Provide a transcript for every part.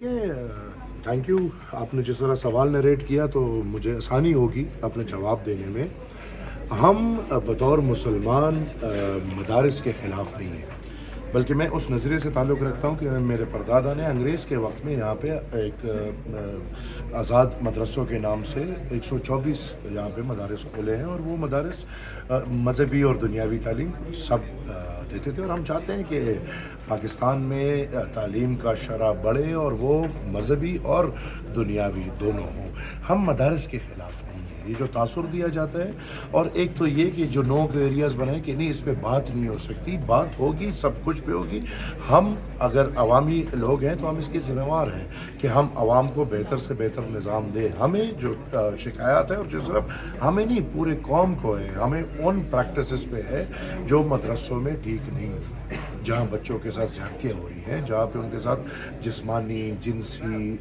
کہ thank you. آپ نے جس طرح سوال نریٹ کیا تو مجھے آسانی ہوگی اپنے جواب دینے میں. ہم بطور مسلمان مدارس کے خلاف نہیں ہیں، بلکہ میں اس نظریے سے تعلق رکھتا ہوں کہ میرے پردادا نے انگریز کے وقت میں یہاں پہ ایک آزاد مدرسوں کے نام سے 124 یہاں پہ مدارس کھولے ہیں، اور وہ مدارس مذہبی اور دنیاوی تعلیم سب دیتے تھے. اور ہم چاہتے ہیں کہ پاکستان میں تعلیم کا شرح بڑھے اور وہ مذہبی اور دنیاوی دونوں ہوں. ہم مدارس کے خلاف نہیں ہیں. یہ جو تاثر دیا جاتا ہے، اور ایک تو یہ کہ جو نو ایریاز بنائے کہ نہیں اس پہ بات نہیں ہو سکتی، بات ہوگی سب کچھ پہ ہوگی. ہم اگر عوامی لوگ ہیں تو ہم اس کے ذمہ وار ہیں کہ ہم عوام کو بہتر سے بہتر نظام دیں. ہمیں جو شکایات ہے اور جو صرف ہمیں نہیں پورے قوم کو ہے، ہمیں ان پریکٹسز پہ ہے جو مدرسوں میں ٹھیک نہیں، جہاں بچوں کے ساتھ زیادتیاں ہو رہی ہیں، جہاں پہ ان کے ساتھ جسمانی، جنسی،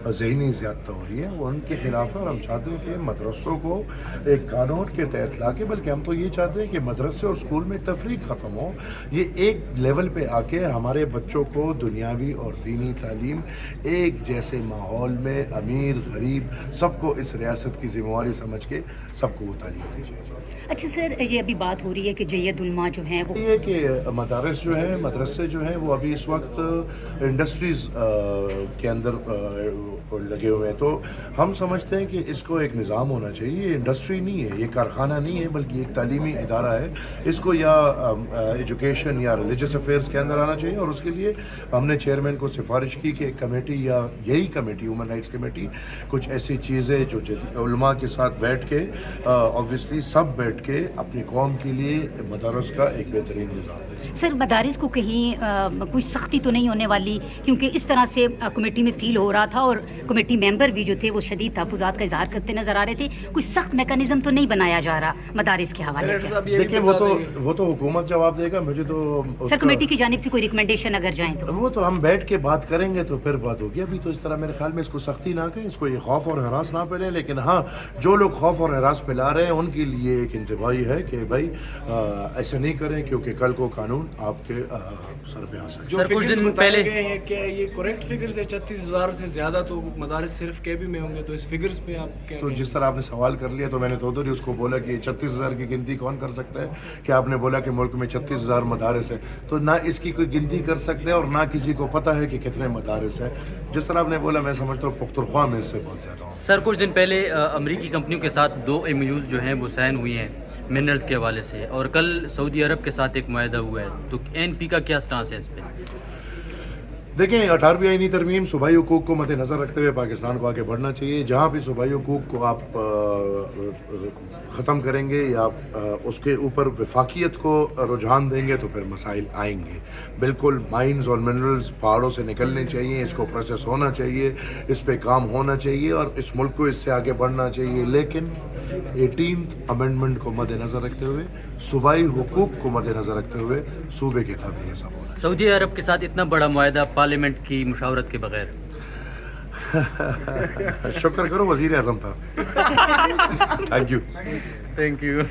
ذہنی زیادتیاں ہو رہی ہیں، وہ ان کے خلاف ہے. اور ہم چاہتے ہیں کہ مدرسوں کو ایک قانون کے تحت لا کے، بلکہ ہم تو یہ چاہتے ہیں کہ مدرسے اور اسکول میں تفریق ختم ہو. یہ ایک لیول پہ آ کے ہمارے بچوں کو دنیاوی اور دینی تعلیم ایک جیسے ماحول میں امیر غریب سب کو اس ریاست کی ذمہ داری سمجھ کے سب کو وہ تعلیم دی جائے. اچھا سر، یہ ابھی بات ہو رہی ہے کہ جید علماء جو ہیں وہ یہ کہ مدارس جو ہیں، مدرسے جو ہیں وہ ابھی اس وقت انڈسٹریز کے اندر لگے ہوئے ہیں. تو ہم سمجھتے ہیں کہ اس کو ایک نظام ہونا چاہیے. یہ انڈسٹری نہیں ہے، یہ کارخانہ نہیں ہے، بلکہ ایک تعلیمی ادارہ ہے. اس کو یا ایجوکیشن یا ریلیجس افیئرس کے اندر آنا چاہیے، اور اس کے لیے ہم نے چیئرمین کو سفارش کی کہ ایک کمیٹی یا یہی کمیٹی ہیومن رائٹس کمیٹی کچھ ایسی چیزیں جو علماء کے ساتھ بیٹھ کے آبویسلی سب بیٹھ کے اپنی قوم کے لیے مدارس کا ایک بہترین نظام ہے. سر مدارس کو کہیں کوئی سختی تو نہیں ہونے والی؟ کیونکہ اس طرح سے کمیٹی میں فیل ہو رہا تھا، اور کمیٹی ممبر بھی جو تھے وہ شدید تحفظات کا اظہار کرتے نظر آ رہے تھے. کوئی سخت میکانزم تو نہیں بنایا جا رہا مدارس کے حوالے سے؟ دیکھیں وہ تو حکومت جواب دے گا. مجھے تو سر کمیٹی کی جانب سے کوئی ریکمنڈیشن اگر جائیں تو وہ تو ہم بیٹھ کے بات کریں گے تو پھر بات ہوگی. ابھی تو اس طرح میرے خیال میں اس کو سختی نہ کریں، اس کو یہ خوف اور ہراس نہ پھیلیں. لیکن ہاں، جو لوگ خوف اور ہراس پھیلا رہے ہیں ان کے لیے ایک انتباہی ہے کہ بھائی ایسے نہیں کریں، کیونکہ کل کو قانون آپ کے سر پہ آ سکتا ہے. جو فگرز بتائے گئے ہیں کہ یہ کریکٹ فگرز ہے 36,000 سے زیادہ تو مدارس صرف کے بی میں ہوں گے، تو اس فگرز پہ آپ کیا؟ تو جس طرح آپ نے سوال کر لیا تو میں نے تو ادھر ہی اس کو بولا کہ 36,000 کی گنتی کون کر سکتا ہے؟ کہ آپ نے بولا کہ ملک میں 36,000 مدارس ہیں، تو نہ اس کی کوئی گنتی کر سکتے ہیں اور نہ کسی کو پتہ ہے کہ کتنے مدارس ہیں. جس طرح آپ نے بولا میں سمجھتا ہوں پختونخوا میں اس سے بہت زیادہ ہوں. سر کچھ دن پہلے امریکی کمپنیوں کے ساتھ 2 MOUs جو ہیں وہ سائن ہوئی ہیں منرلز کے حوالے سے، اور کل سعودی عرب کے ساتھ ایک معاہدہ ہوا ہے. تو ANP کا کیا سٹانس ہے اس پہ؟ دیکھیں 18ویں آئینی ترمیم صوبائی حقوق کو مد نظر رکھتے ہوئے پاکستان کو آگے بڑھنا چاہیے. جہاں بھی صوبائی حقوق کو آپ ختم کریں گے یا اس کے اوپر وفاقیت کو رجحان دیں گے تو پھر مسائل آئیں گے. بالکل مائنز اور منرلز پہاڑوں سے نکلنے چاہیے، اس کو پروسیس ہونا چاہیے، اس پہ کام ہونا چاہیے، اور اس ملک کو اس سے آگے بڑھنا چاہیے. لیکن 18th امینڈمنٹ کو مد نظر رکھتے ہوئے، صوبائی حقوق کو مد نظر رکھتے ہوئے صوبے کے تحت یہ سب ہونا. سعودی عرب کے ساتھ اتنا بڑا معاہدہ پارلیمنٹ کی مشاورت کے بغیر؟ شکر کرو وزیر اعظم تھا. Thank you.